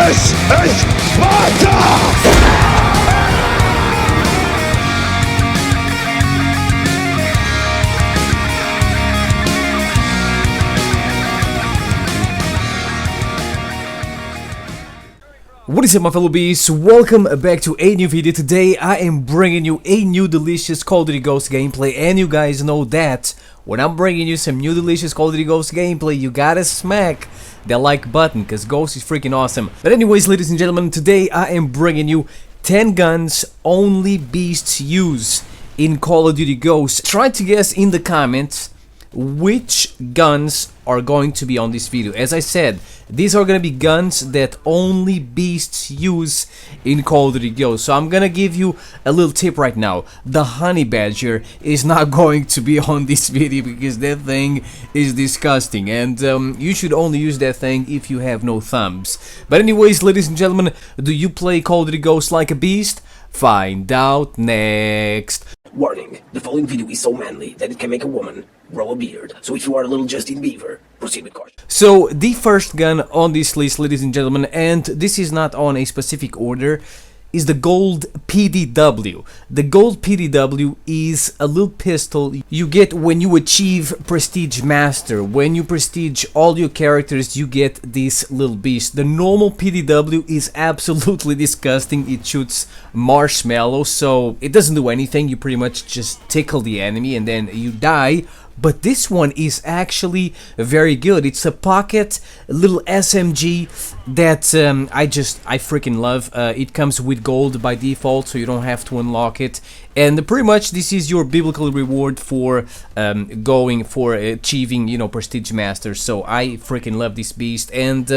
Es ist Sparta! What is up, my fellow beasts? Welcome back to a new video. Today I am bringing you a new delicious Call of Duty Ghosts gameplay, and you guys know that when I'm bringing you some new delicious Call of Duty Ghosts gameplay, you gotta smack that like button, because Ghost is freaking awesome. But anyways, ladies and gentlemen, today I am bringing you 10 guns only beasts use in Call of Duty Ghosts. Try to guess in the comments which guns are going to be on this video. As I said, these are gonna be guns that only beasts use in Call of Duty Ghosts. So I'm gonna give you a little tip right now. The honey badger is not going to be on this video because that thing is disgusting, and you should only use that thing if you have no thumbs. But anyways, ladies and gentlemen, do you play Call of Duty Ghosts like a beast? Find out next. Warning, the following video is so manly that it can make a woman grow a beard. So if you are a little Justin Bieber, proceed with caution. So the first gun on this list, ladies and gentlemen, and this is not on a specific order, is the gold PDW. The gold PDW is a little pistol you get when you achieve Prestige Master. When you prestige all your characters, you get this little beast. The normal PDW is absolutely disgusting. It shoots marshmallow, so it doesn't do anything. You pretty much just tickle the enemy and then you die. But this one is actually very good. It's a pocket little SMG that I freaking love. It comes with gold by default, so you don't have to unlock it. And pretty much this is your biblical reward for going for achieving, you know, Prestige Master. So I freaking love this beast, and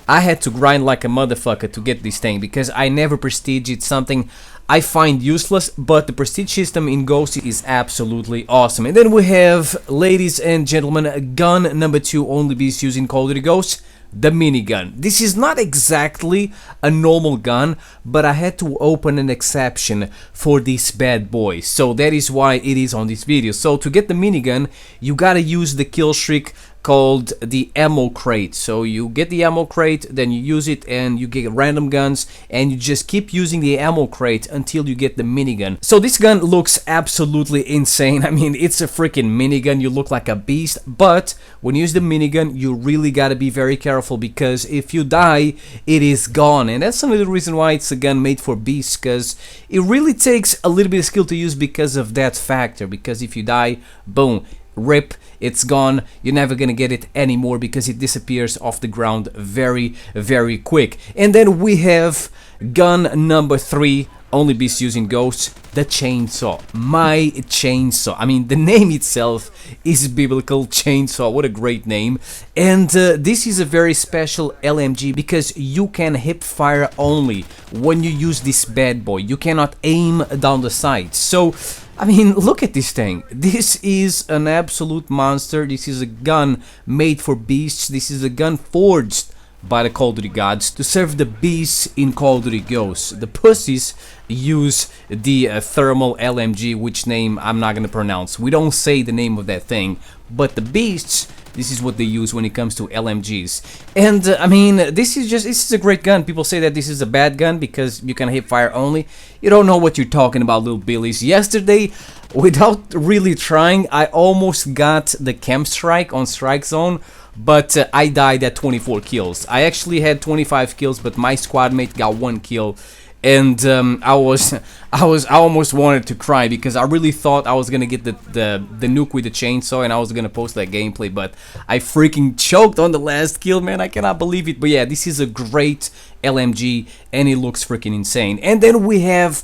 I had to grind like a motherfucker to get this thing because I never prestige. It's something I find useless, but the prestige system in Ghost is absolutely awesome. And then we have, ladies and gentlemen, gun number 2 only beast used in Call of Duty Ghosts, the minigun. This is not exactly a normal gun, but I had to open an exception for this bad boy, so that is why it is on this video. So to get the minigun, you gotta use the kill streak called the ammo crate. So you get the ammo crate, then you use it and you get random guns, and you just keep using the ammo crate until you get the minigun. So this gun looks absolutely insane. I mean, it's a freaking minigun. You look like a beast, but when you use the minigun, you really gotta be very careful, because if you die, it is gone. And that's another reason why it's a gun made for beasts, because it really takes a little bit of skill to use because of that factor. Because if you die, boom, rip, it's gone. You're never gonna get it anymore because it disappears off the ground very, very quick. And then we have gun number 3 only beast using Ghosts, the chainsaw. My chainsaw. I mean, the name itself is biblical. Chainsaw, what a great name. And this is a very special LMG because you can hip fire only when you use this bad boy. You cannot aim down the sights. So I mean, look at this thing. This is an absolute monster. This is a gun made for beasts. This is a gun forged by the Call of Duty gods to serve the beasts in Call of Duty Ghosts. The pussies use the thermal LMG, which name I'm not gonna pronounce. We don't say the name of that thing, but the beasts, this is what they use when it comes to LMGs. And I mean, this is a great gun. People say that this is a bad gun because you can hip fire only. You don't know what you're talking about, little billies. Yesterday, without really trying, I almost got the Camp Strike on Strike Zone, but I died at 24 kills. I actually had 25 kills, but my squad mate got 1 kill. And I almost wanted to cry because I really thought I was gonna get the nuke with the chainsaw and I was gonna post that gameplay, but I freaking choked on the last kill, man. I cannot believe it. But yeah, this is a great LMG and it looks freaking insane. And then we have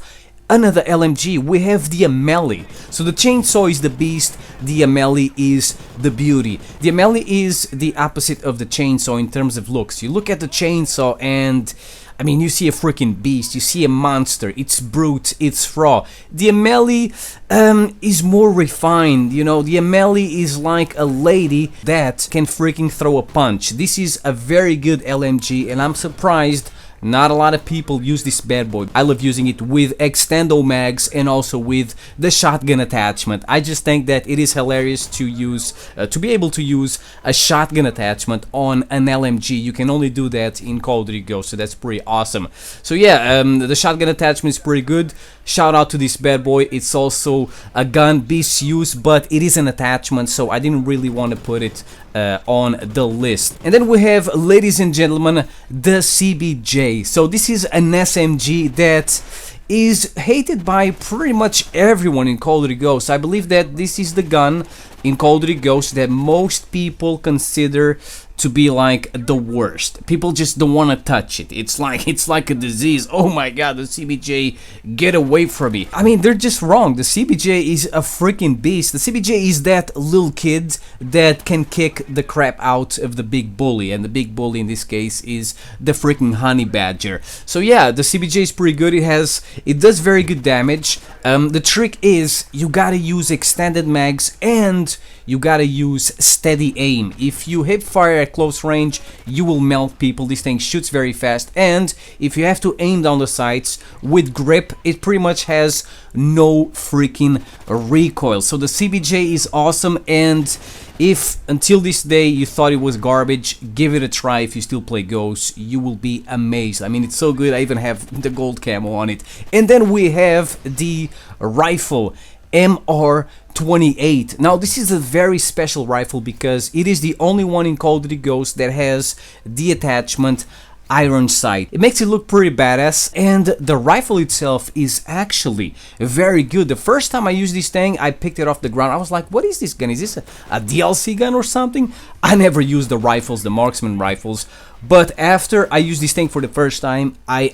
another LMG. We have the Amelie. So the chainsaw is the beast, the Amelie is the beauty. The Amelie is the opposite of the chainsaw in terms of looks. You look at the chainsaw and I mean, you see a freaking beast, you see a monster, it's brute, it's raw. The Amelie is more refined, you know. The Amelie is like a lady that can freaking throw a punch. This is a very good LMG, and I'm surprised Not a lot of people use this bad boy. I love using it with extendo mags and also with the shotgun attachment. I just think that it is hilarious to use, to be able to use a shotgun attachment on an LMG. You can only do that in Call of Duty Ghosts, so that's pretty awesome. So yeah, the shotgun attachment is pretty good. Shout out to this bad boy. It's also a gun beast use, but it is an attachment, so I didn't really want to put it on the list. And then we have, ladies and gentlemen, the CBJ. So this is an SMG that is hated by pretty much everyone in Call of Duty Ghosts. I believe that this is the gun in Call of Duty Ghosts that most people consider to be like the worst. People just don't want to touch it. It's like a disease. Oh my god, the CBJ, get away from me. I mean, they're just wrong. The CBJ is a freaking beast. The CBJ is that little kid that can kick the crap out of the big bully, and the big bully in this case is the freaking honey badger. So yeah, the CBJ is pretty good. It does very good damage. The trick is you gotta use extended mags and you gotta use steady aim. If you hip fire at close range, you will melt people. This thing shoots very fast, and if you have to aim down the sights with grip, it pretty much has no freaking recoil. So the CBJ is awesome, and if until this day you thought it was garbage, give it a try. If you still play Ghosts, you will be amazed. I mean, it's so good. I even have the gold camo on it. And then we have the rifle MR28. Now this is a very special rifle because it is the only one in Call of Duty Ghosts that has the attachment iron sight. It makes it look pretty badass, and the rifle itself is actually very good. The first time I used this thing, I picked it off the ground. I was like, what is this gun? Is this a DLC gun or something? I never used the rifles, the marksman rifles, but after I used this thing for the first time, I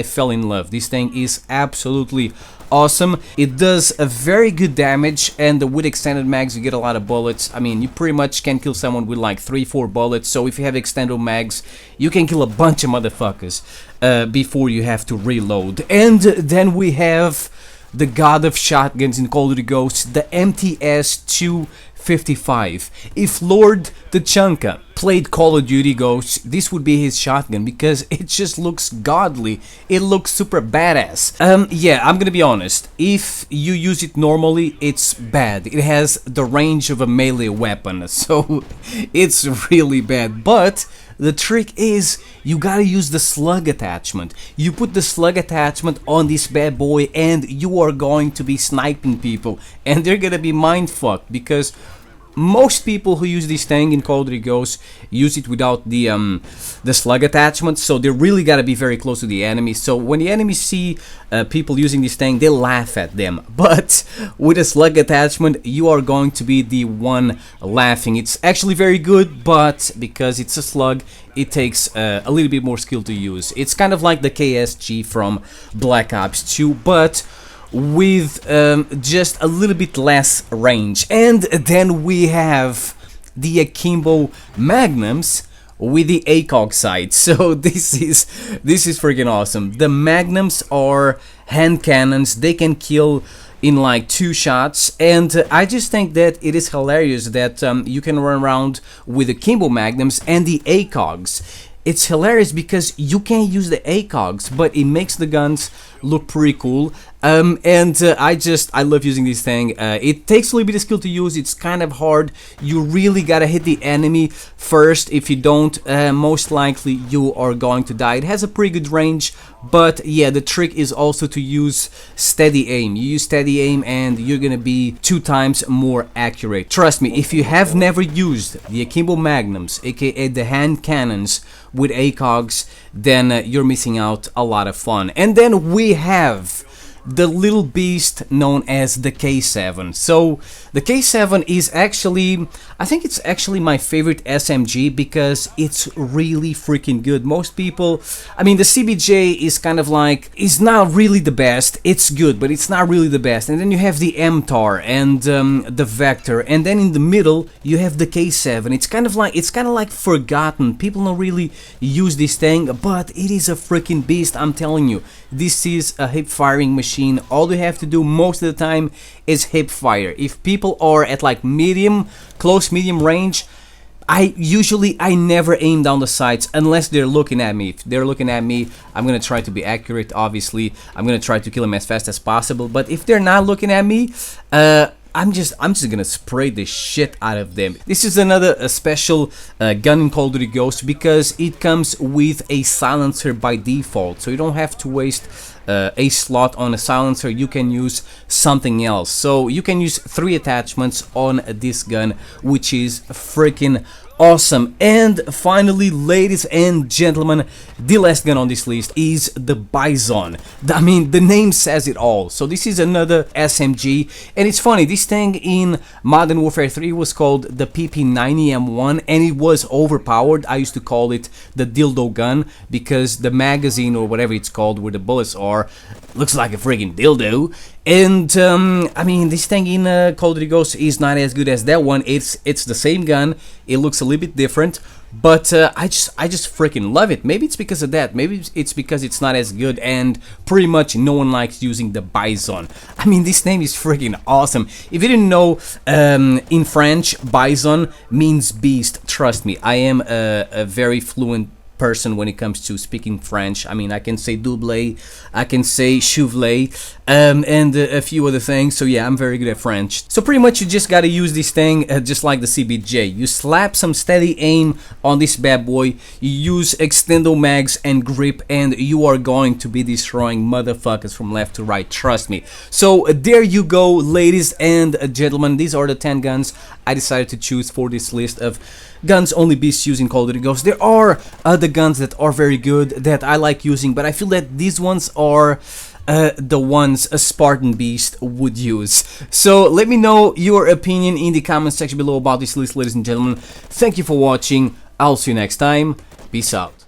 fell in love. This thing is absolutely awesome. It does a very good damage, and with extended mags you get a lot of bullets. I mean, you pretty much can kill someone with like 3-4 bullets, so if you have extended mags you can kill a bunch of motherfuckers before you have to reload. And then we have the god of shotguns in Call of Duty Ghosts, the MTS-255. If Lord Tachanka played Call of Duty Ghosts, this would be his shotgun because it just looks godly. It looks super badass. Yeah, I'm gonna be honest. If you use it normally, it's bad. It has the range of a melee weapon, so it's really bad. But the trick is you gotta use the slug attachment. You put the slug attachment on this bad boy and you are going to be sniping people, and they're gonna be mind fucked because most people who use this thing in Call of Duty Ghosts use it without the slug attachment, so they really gotta be very close to the enemy. So when the enemies see people using this thing, they laugh at them. But with a slug attachment, you are going to be the one laughing. It's actually very good, but because it's a slug, it takes a little bit more skill to use. It's kind of like the KSG from Black Ops 2, but with just a little bit less range. And then we have the Akimbo Magnums with the ACOG sight. So this is freaking awesome. The Magnums are hand cannons. They can kill in like 2 shots, and I just think that it is hilarious that you can run around with the Akimbo Magnums and the ACOGs. It's hilarious because you can't use the ACOGs, but it makes the guns look pretty cool. I love using this thing. It takes a little bit of skill to use. It's kind of hard. You really gotta hit the enemy first. If you don't, most likely you are going to die. It has a pretty good range, but yeah, the trick is also to use steady aim. You use steady aim and you're gonna be 2 times more accurate. Trust me, if you have never used the Akimbo Magnums, aka the hand cannons with ACOGs, then you're missing out a lot of fun. And then we have the little beast known as the K7. So the K7 is actually, I think it's actually my favorite SMG because it's really freaking good. Most people, I mean, the CBJ is kind of like, is not really the best. It's good, but it's not really the best. And then you have the MTAR and the Vector, and then in the middle you have the K7. It's kind of like forgotten. People don't really use this thing, but it is a freaking beast. I'm telling you, this is a hip firing machine. All you have to do most of the time is hip fire. If people are at like medium, close medium range, I never aim down the sights unless they're looking at me. If they're looking at me, I'm gonna try to be accurate. Obviously, I'm gonna try to kill them as fast as possible. But if they're not looking at me, I'm just gonna spray the shit out of them. This is another special gun in Call of Duty Ghosts because it comes with a silencer by default, so you don't have to waste a slot on a silencer. You can use something else. So you can use 3 attachments on this gun, which is freaking awesome. And finally, ladies and gentlemen, the last gun on this list is the Bizon. I mean, the name says it all. So this is another SMG, and it's funny, this thing in Modern Warfare 3 was called the PP90M1, and it was overpowered. I used to call it the dildo gun because the magazine, or whatever it's called, where the bullets are, looks like a friggin' dildo. And I mean, this thing in Call of Duty Ghosts is not as good as that one. It's the same gun. It looks a little bit different, but I just freaking love it. Maybe it's because of that. Maybe it's because it's not as good, and pretty much no one likes using the Bizon. I mean, this name is freaking awesome. If you didn't know, in French, Bizon means beast. Trust me, I am a very fluent person when it comes to speaking French. I mean, I can say double, I can say chouvelet, and a few other things. So yeah, I'm very good at French. So pretty much you just gotta use this thing just like the CBJ. You slap some steady aim on this bad boy, you use extendo mags and grip, and you are going to be destroying motherfuckers from left to right, trust me. So there you go, ladies and gentlemen. These are the 10 guns I decided to choose for this list of guns only beasts using Call of Duty Ghosts. There are other guns that are very good that I like using, but I feel that these ones are the ones a Spartan Beast would use. So let me know your opinion in the comment section below about this list, ladies and gentlemen. Thank you for watching. I'll see you next time. Peace out.